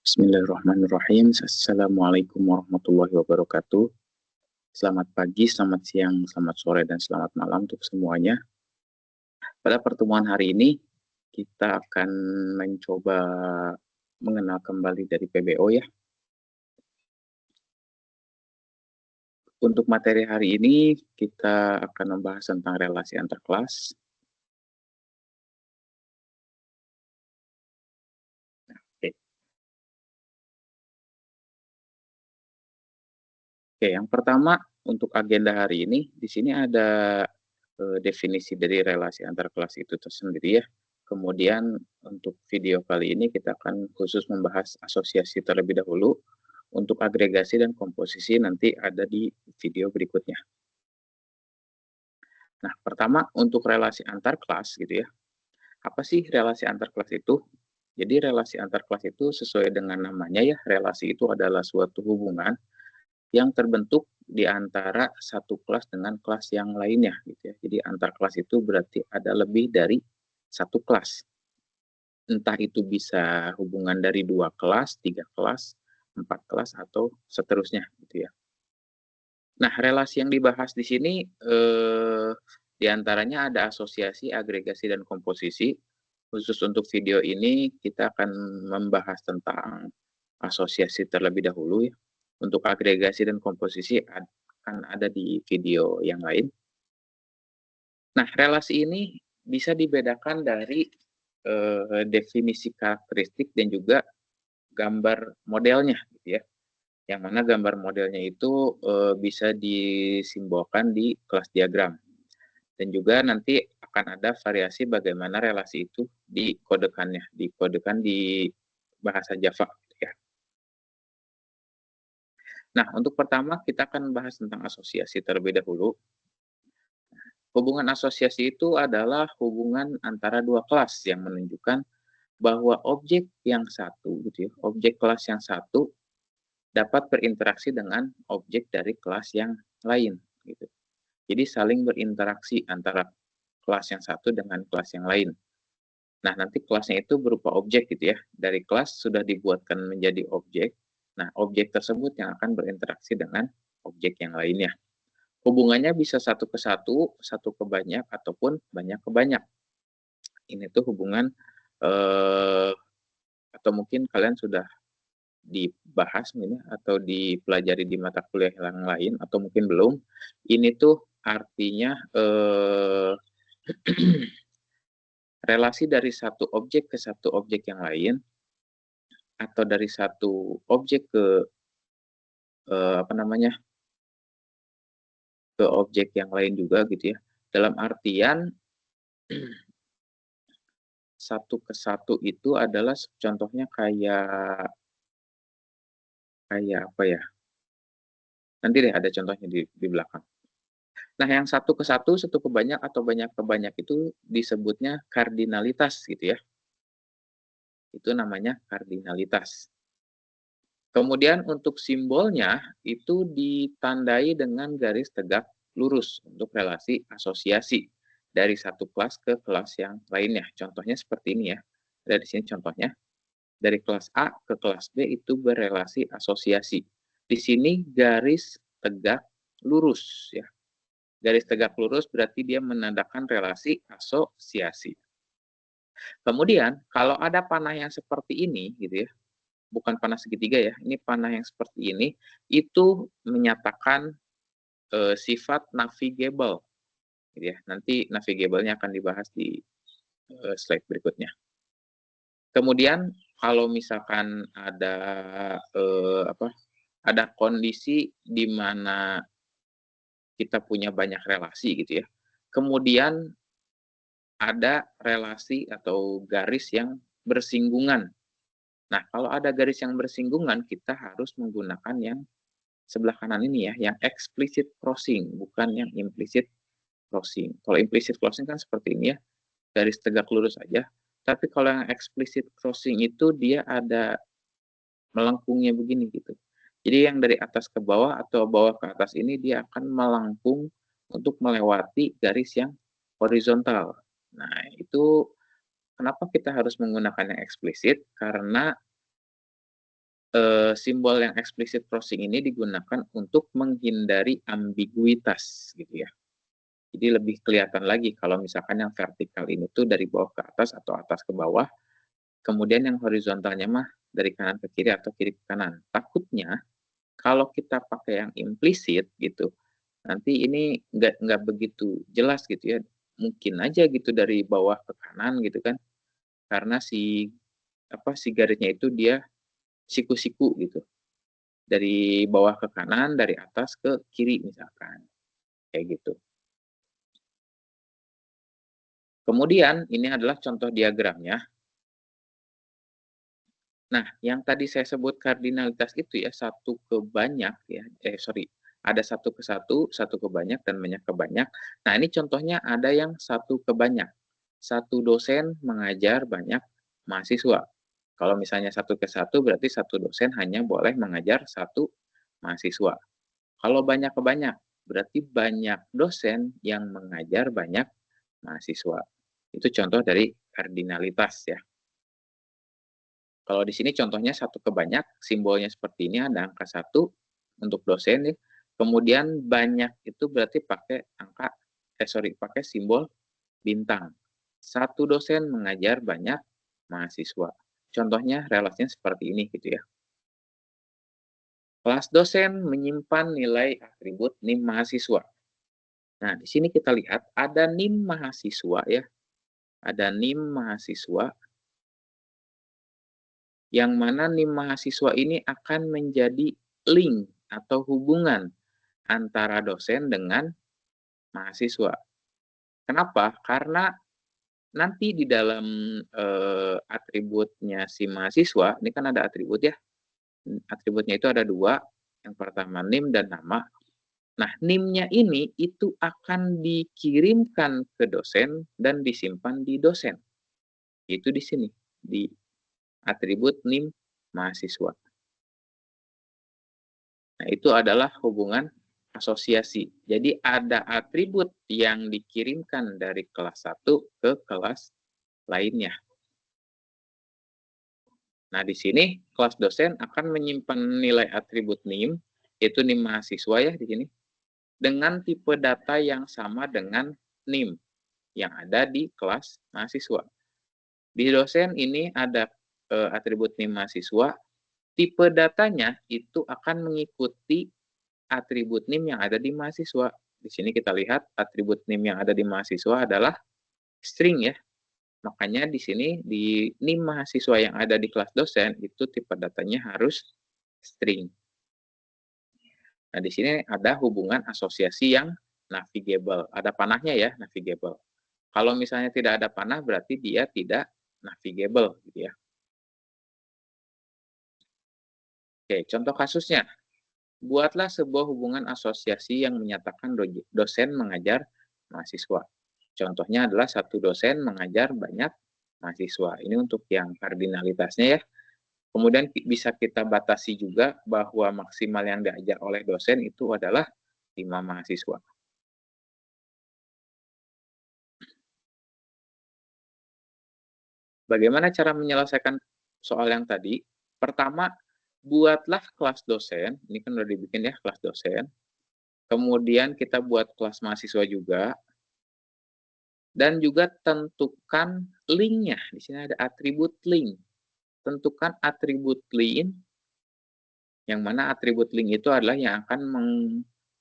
Bismillahirrahmanirrahim. Assalamualaikum warahmatullahi wabarakatuh. Selamat pagi, selamat siang, selamat sore, dan selamat malam untuk semuanya. Pada pertemuan hari ini, kita akan mencoba mengenal kembali dari PBO ya. Untuk materi hari ini, kita akan membahas tentang relasi antar kelas. Oke, Oke, yang pertama untuk agenda hari ini, di sini ada definisi dari relasi antar kelas itu tersendiri ya. Kemudian untuk video kali ini kita akan khusus membahas asosiasi terlebih dahulu. Untuk agregasi dan komposisi nanti ada di video berikutnya. Nah, pertama untuk relasi antar kelas gitu ya. Apa sih relasi antar kelas itu? Jadi relasi antar kelas itu sesuai dengan namanya ya, relasi itu adalah suatu hubungan yang terbentuk di antara satu kelas dengan kelas yang lainnya gitu ya. Jadi antar kelas itu berarti ada lebih dari satu kelas. Entah itu bisa hubungan dari 2 kelas, 3 kelas, 4 kelas, atau seterusnya gitu ya. Nah, relasi yang dibahas di sini, di antaranya ada asosiasi, agregasi, dan komposisi. Khusus untuk video ini kita akan membahas tentang asosiasi terlebih dahulu ya. Untuk agregasi dan komposisi akan ada di video yang lain. Nah, relasi ini bisa dibedakan dari, definisi karakteristik dan juga gambar modelnya gitu ya. Yang mana gambar modelnya itu, bisa disimbolkan di kelas diagram. Dan juga nanti akan ada variasi bagaimana relasi itu dikodekan di bahasa Java gitu ya. Nah, untuk pertama kita akan bahas tentang asosiasi terlebih dahulu. Hubungan asosiasi itu adalah hubungan antara 2 kelas yang menunjukkan bahwa objek yang satu gitu ya, objek kelas yang satu dapat berinteraksi dengan objek dari kelas yang lain gitu. Jadi saling berinteraksi antara kelas yang satu dengan kelas yang lain. Nah, nanti kelasnya itu berupa objek gitu ya. Dari kelas sudah dibuatkan menjadi objek. Nah, objek tersebut yang akan berinteraksi dengan objek yang lainnya. Hubungannya bisa satu ke banyak, ataupun banyak ke banyak. Ini tuh hubungan, eh, atau mungkin kalian sudah dibahas ini atau dipelajari di mata kuliah yang lain atau mungkin belum. Ini tuh artinya relasi dari satu objek ke satu objek yang lain atau dari satu objek ke apa namanya, ke objek yang lain juga gitu ya. Dalam artian satu ke satu itu adalah contohnya kayak kayak apa ya? Nanti deh ada contohnya di belakang. Nah, yang satu ke banyak atau banyak ke banyak itu disebutnya kardinalitas gitu ya. Itu namanya kardinalitas. Kemudian untuk simbolnya itu ditandai dengan garis tegak lurus untuk relasi asosiasi dari satu kelas ke kelas yang lainnya. Contohnya seperti ini ya. Ada di sini contohnya. Dari kelas A ke kelas B itu berelasi asosiasi. Di sini garis tegak lurus ya. Garis tegak lurus berarti dia menandakan relasi asosiasi. Kemudian kalau ada panah yang seperti ini gitu ya, bukan panah segitiga ya, ini panah yang seperti ini, itu menyatakan, sifat navigable gitu ya. Nanti navigable-nya akan dibahas di, slide berikutnya. Kemudian kalau misalkan ada, ada kondisi di mana kita punya banyak relasi gitu ya, kemudian ada relasi atau garis yang bersinggungan. Nah, kalau ada garis yang bersinggungan, kita harus menggunakan yang sebelah kanan ini ya, yang explicit crossing, bukan yang implicit crossing. Kalau implicit crossing kan seperti ini ya, garis tegak lurus aja. Tapi kalau yang explicit crossing itu dia ada melengkungnya begini gitu. Jadi yang dari atas ke bawah atau bawah ke atas ini dia akan melengkung untuk melewati garis yang horizontal. Nah, itu kenapa kita harus menggunakan yang eksplisit? Karena simbol yang explicit crossing ini digunakan untuk menghindari ambiguitas gitu ya. Jadi lebih kelihatan lagi kalau misalkan yang vertikal ini tuh dari bawah ke atas atau atas ke bawah, kemudian yang horizontalnya mah dari kanan ke kiri atau kiri ke kanan. Takutnya kalau kita pakai yang implisit gitu, nanti ini nggak begitu jelas gitu ya. Mungkin aja gitu dari bawah ke kanan gitu kan, karena si garisnya itu dia siku-siku gitu. Dari bawah ke kanan, dari atas ke kiri misalkan, kayak gitu. Kemudian ini adalah contoh diagramnya. Nah, yang tadi saya sebut kardinalitas itu ya, satu ke banyak ya, ada satu ke banyak, dan banyak ke banyak. Nah, ini contohnya ada yang satu ke banyak. Satu dosen mengajar banyak mahasiswa. Kalau misalnya satu ke satu, berarti satu dosen hanya boleh mengajar satu mahasiswa. Kalau banyak ke banyak, berarti banyak dosen yang mengajar banyak mahasiswa. Itu contoh dari kardinalitas ya. Kalau di sini contohnya satu ke banyak, simbolnya seperti ini, ada angka 1 untuk dosen ya. Kemudian banyak itu berarti pakai pakai simbol bintang. Satu dosen mengajar banyak mahasiswa. Contohnya relasinya seperti ini gitu ya. Kelas dosen menyimpan nilai atribut NIM mahasiswa. Nah, di sini kita lihat ada NIM mahasiswa ya. Ada NIM mahasiswa yang mana NIM mahasiswa ini akan menjadi link atau hubungan antara dosen dengan mahasiswa. Kenapa? Karena nanti di dalam, atributnya si mahasiswa, ini kan ada atribut ya, atributnya itu ada 2, yang pertama NIM dan nama. Nah, NIM-nya ini itu akan dikirimkan ke dosen dan disimpan di dosen. Itu di sini, di atribut NIM mahasiswa. Nah, itu adalah hubungan asosiasi. Jadi ada atribut yang dikirimkan dari kelas 1 ke kelas lainnya. Nah, di sini kelas dosen akan menyimpan nilai atribut NIM, yaitu NIM mahasiswa ya di sini, dengan tipe data yang sama dengan NIM yang ada di kelas mahasiswa. Di dosen ini ada atribut NIM mahasiswa, tipe datanya itu akan mengikuti atribut NIM yang ada di mahasiswa. Di sini kita lihat atribut NIM yang ada di mahasiswa adalah string ya. Makanya di sini di NIM mahasiswa yang ada di kelas dosen itu tipe datanya harus string. Nah, di sini ada hubungan asosiasi yang navigable. Ada panahnya ya, navigable. Kalau misalnya tidak ada panah berarti dia tidak navigable gitu ya. Oke, contoh kasusnya. Buatlah sebuah hubungan asosiasi yang menyatakan dosen mengajar mahasiswa. Contohnya adalah satu dosen mengajar banyak mahasiswa. Ini untuk yang kardinalitasnya ya. Kemudian bisa kita batasi juga bahwa maksimal yang diajar oleh dosen itu adalah 5 mahasiswa. Bagaimana cara menyelesaikan soal yang tadi? Pertama, buatlah kelas dosen, ini kan udah dibikin ya kelas dosen, kemudian kita buat kelas mahasiswa juga, dan juga tentukan linknya. Di sini ada atribut link. Tentukan atribut link, yang mana atribut link itu adalah yang akan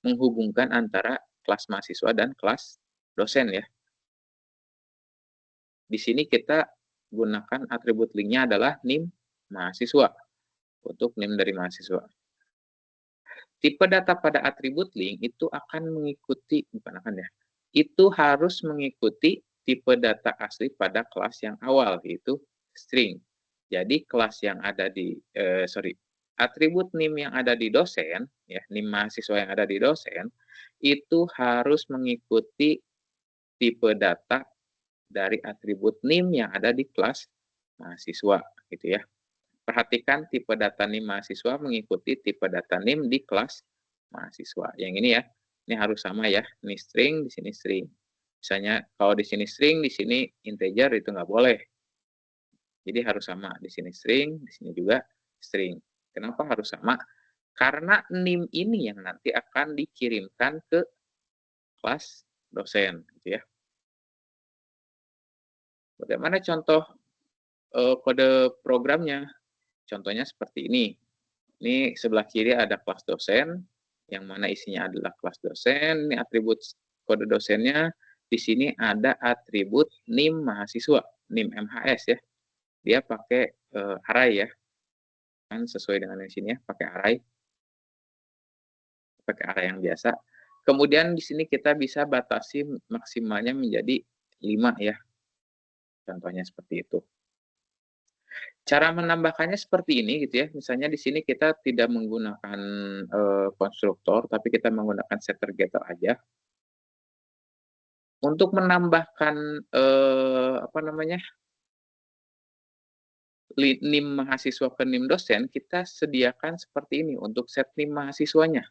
menghubungkan antara kelas mahasiswa dan kelas dosen ya. Di sini kita gunakan atribut linknya adalah NIM mahasiswa, untuk NIM dari mahasiswa. Tipe data pada atribut link itu akan mengikuti, bukan akan ya, itu harus mengikuti tipe data asli pada kelas yang awal, yaitu string. Jadi kelas yang ada di, atribut NIM yang ada di dosen, ya, NIM mahasiswa yang ada di dosen, itu harus mengikuti tipe data dari atribut NIM yang ada di kelas mahasiswa, gitu ya. Perhatikan tipe data NIM mahasiswa mengikuti tipe data NIM di kelas mahasiswa. Yang ini ya, ini harus sama ya. Ini string, di sini string. Misalnya kalau di sini string, di sini integer itu nggak boleh. Jadi harus sama. Di sini string, di sini juga string. Kenapa harus sama? Karena NIM ini yang nanti akan dikirimkan ke kelas dosen, gitu ya. Bagaimana contoh, kode programnya? Contohnya seperti ini. Ini sebelah kiri ada kelas dosen, yang mana isinya adalah kelas dosen, ini atribut kode dosennya, di sini ada atribut NIM mahasiswa, NIM MHS ya. Dia pakai, array ya, kan sesuai dengan di sini ya, pakai array yang biasa. Kemudian di sini kita bisa batasi maksimalnya menjadi 5 ya, contohnya seperti itu. Cara menambahkannya seperti ini gitu ya, misalnya di sini kita tidak menggunakan, konstruktor, tapi kita menggunakan setter getter aja. Untuk menambahkan, apa namanya, NIM mahasiswa ke NIM dosen, kita sediakan seperti ini untuk set NIM mahasiswanya,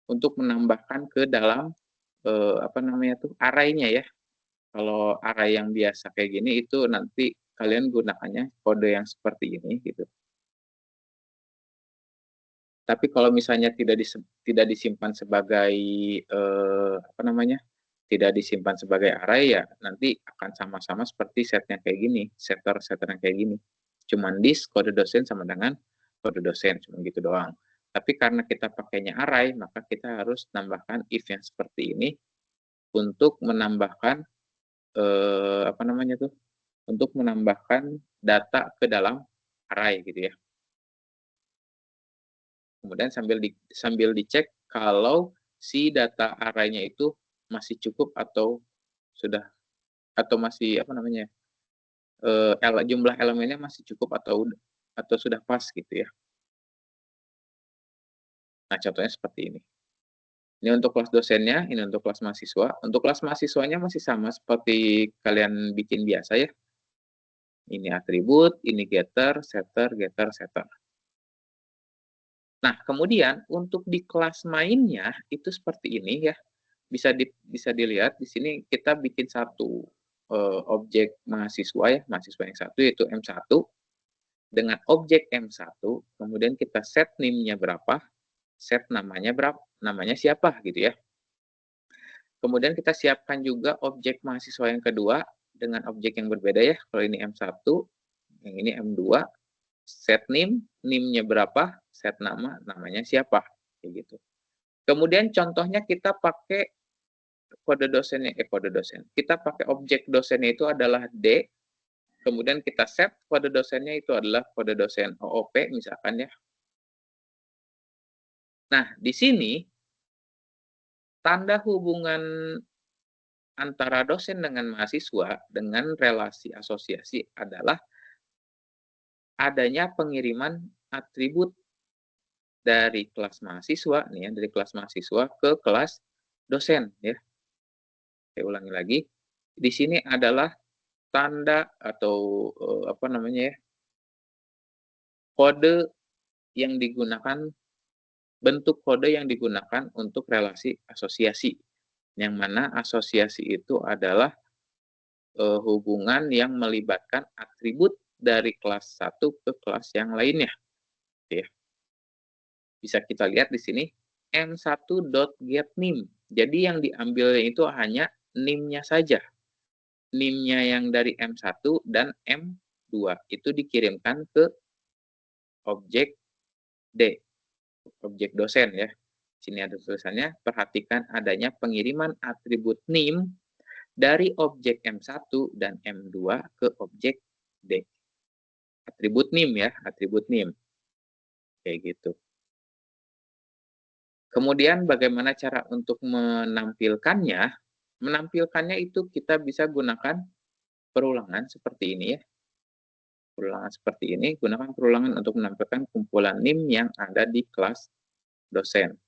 untuk menambahkan ke dalam, apa namanya tuh, array-nya ya. Kalau array yang biasa kayak gini, itu nanti kalian gunakannya kode yang seperti ini gitu. Tapi kalau misalnya tidak disimpan sebagai, apa namanya, tidak disimpan sebagai array, ya nanti akan sama-sama seperti setnya kayak gini, setter yang kayak gini. Cuman dis kode dosen sama dengan kode dosen, cuma gitu doang. Tapi karena kita pakainya array, maka kita harus tambahkan if yang seperti ini untuk menambahkan, apa namanya tuh, untuk menambahkan data ke dalam array gitu ya. Kemudian sambil dicek kalau si data array-nya itu masih cukup atau sudah atau masih apa namanya, jumlah elemennya masih cukup atau sudah pas gitu ya. Nah, contohnya seperti ini. Ini untuk kelas dosennya, ini untuk kelas mahasiswa. Untuk kelas mahasiswanya masih sama seperti kalian bikin biasa ya. Ini atribut, ini getter, setter. Nah, kemudian untuk di kelas mainnya itu seperti ini ya. Bisa dilihat di sini kita bikin satu, objek mahasiswa ya, mahasiswa yang satu yaitu M1 dengan objek M1, kemudian kita set NIM-nya berapa, set namanya siapa gitu ya. Kemudian kita siapkan juga objek mahasiswa yang kedua dengan objek yang berbeda ya. Kalau ini M1, yang ini M2, set NIM-nya berapa, set namanya siapa, kayak gitu. Kemudian contohnya kita pakai kode dosen. Kita pakai objek dosennya itu adalah D, kemudian kita set kode dosennya itu adalah kode dosen OOP misalkan ya. Nah, di sini tanda hubungan antara dosen dengan mahasiswa dengan relasi asosiasi adalah adanya pengiriman atribut dari kelas mahasiswa nih ya, dari kelas mahasiswa ke kelas dosen ya. Saya ulangi lagi. Di sini adalah tanda atau apa namanya ya, kode yang digunakan, bentuk kode yang digunakan untuk relasi asosiasi. Yang mana asosiasi itu adalah hubungan yang melibatkan atribut dari kelas satu ke kelas yang lainnya. Ya. Bisa kita lihat di sini m1.getNIM. Jadi yang diambil itu hanya NIM-nya saja. NIM-nya yang dari M1 dan M2 itu dikirimkan ke objek D, objek dosen ya. Sini ada tulisannya, perhatikan adanya pengiriman atribut NIM dari objek M1 dan M2 ke objek D. Atribut NIM ya, atribut NIM. Kayak gitu. Kemudian bagaimana cara untuk menampilkannya? Menampilkannya itu kita bisa gunakan perulangan seperti ini ya. Perulangan seperti ini, gunakan perulangan untuk menampilkan kumpulan NIM yang ada di kelas dosen.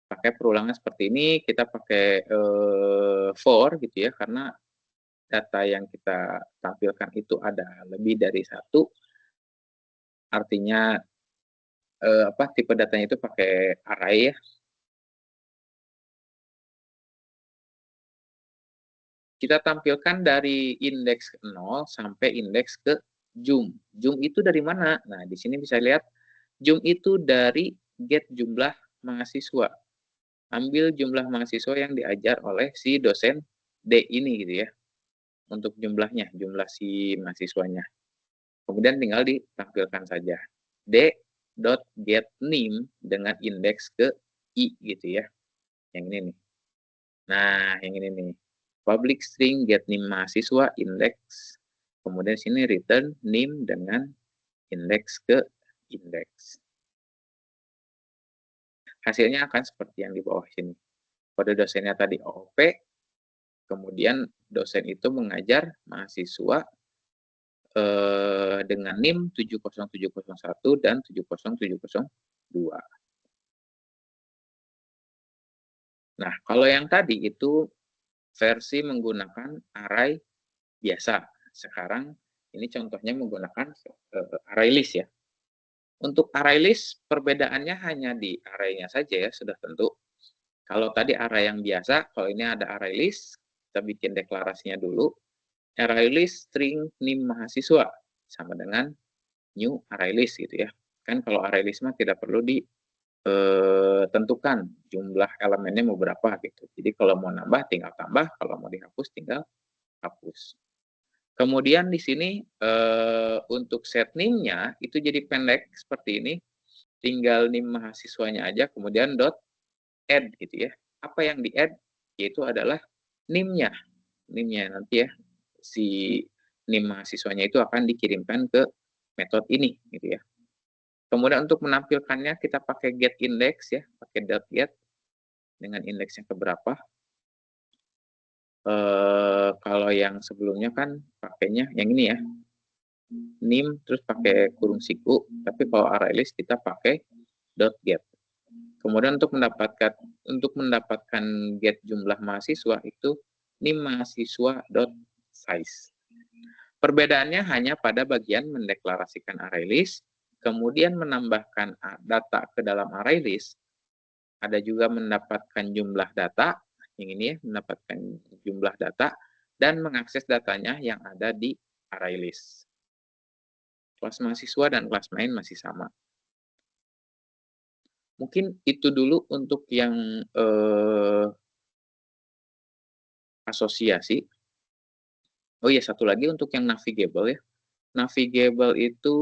Pakai perulangan seperti ini, kita pakai for gitu ya, karena data yang kita tampilkan itu ada lebih dari satu, artinya tipe datanya itu pakai array ya. Kita tampilkan dari indeks 0 sampai indeks ke Jum. Jum itu dari mana? Nah, di sini bisa lihat jum itu dari get jumlah mahasiswa. Ambil jumlah mahasiswa yang diajar oleh si dosen D ini gitu ya, untuk jumlahnya, jumlah si mahasiswanya. Kemudian tinggal ditampilkan saja. D.getName dengan indeks ke I gitu ya. Yang ini nih. Nah, yang ini nih. Public string get name mahasiswa indeks. Kemudian sini return name dengan indeks ke indeks. Hasilnya akan seperti yang di bawah sini. Kode dosennya tadi OOP, kemudian dosen itu mengajar mahasiswa dengan NIM 70701 dan 70702. Nah, kalau yang tadi itu versi menggunakan array biasa. Sekarang ini contohnya menggunakan array list ya. Untuk array list perbedaannya hanya di array-nya saja ya, sudah tentu. Kalau tadi array yang biasa, kalau ini ada array list, kita bikin deklarasinya dulu. Array list string NIM mahasiswa sama dengan new array list gitu ya. Kan kalau array list mah tidak perlu ditentukan jumlah elemennya mau berapa gitu. Jadi kalau mau nambah tinggal tambah, kalau mau dihapus tinggal hapus. Kemudian di sini untuk set NIM-nya itu jadi pendek seperti ini, tinggal NIM mahasiswanya aja kemudian dot add gitu ya. Apa yang di-add? Yaitu adalah NIM-nya. NIM-nya nanti ya, si NIM mahasiswanya itu akan dikirimkan ke metode ini gitu ya. Kemudian untuk menampilkannya kita pakai get index ya, pakai dot get dengan indeksnya keberapa. Kalau yang sebelumnya kan pakainya yang ini ya, NIM terus pakai kurung siku, tapi kalau array list kita pakai dot get. Kemudian untuk mendapatkan get jumlah mahasiswa itu NIM mahasiswa dot size. Perbedaannya hanya pada bagian mendeklarasikan array list, kemudian menambahkan data ke dalam array list, ada juga mendapatkan jumlah data, yang ini ya, mendapatkan jumlah data, dan mengakses datanya yang ada di array list. Kelas mahasiswa dan kelas main masih sama. Mungkin itu dulu untuk yang asosiasi. Oh iya, satu lagi untuk yang navigable ya. Navigable itu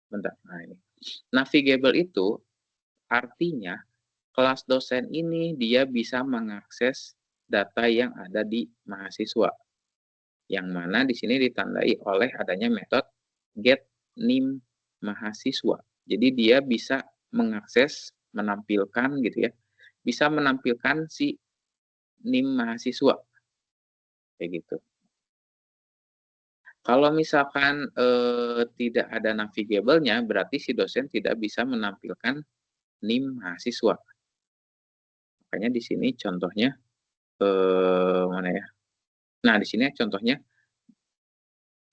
bentar. Nah, ini. Navigable itu artinya kelas dosen ini dia bisa mengakses data yang ada di mahasiswa. Yang mana di sini ditandai oleh adanya metode get NIM mahasiswa. Jadi dia bisa mengakses, menampilkan gitu ya, bisa menampilkan si NIM mahasiswa. Kayak gitu. Kalau misalkan tidak ada navigable-nya, berarti si dosen tidak bisa menampilkan NIM mahasiswa. Makanya di sini contohnya mana ya? Nah, di sini contohnya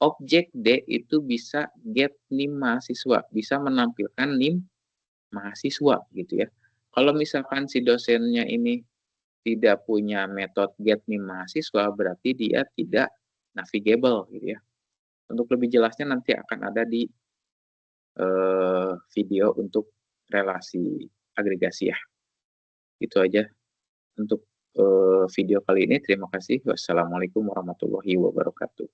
objek D itu bisa get NIM mahasiswa, bisa menampilkan NIM mahasiswa gitu ya. Kalau misalkan si dosennya ini tidak punya metode get NIM mahasiswa, berarti dia tidak navigable gitu ya. Untuk lebih jelasnya nanti akan ada di video untuk relasi agregasi ya. Itu aja untuk video kali ini. Terima kasih. Wassalamualaikum warahmatullahi wabarakatuh.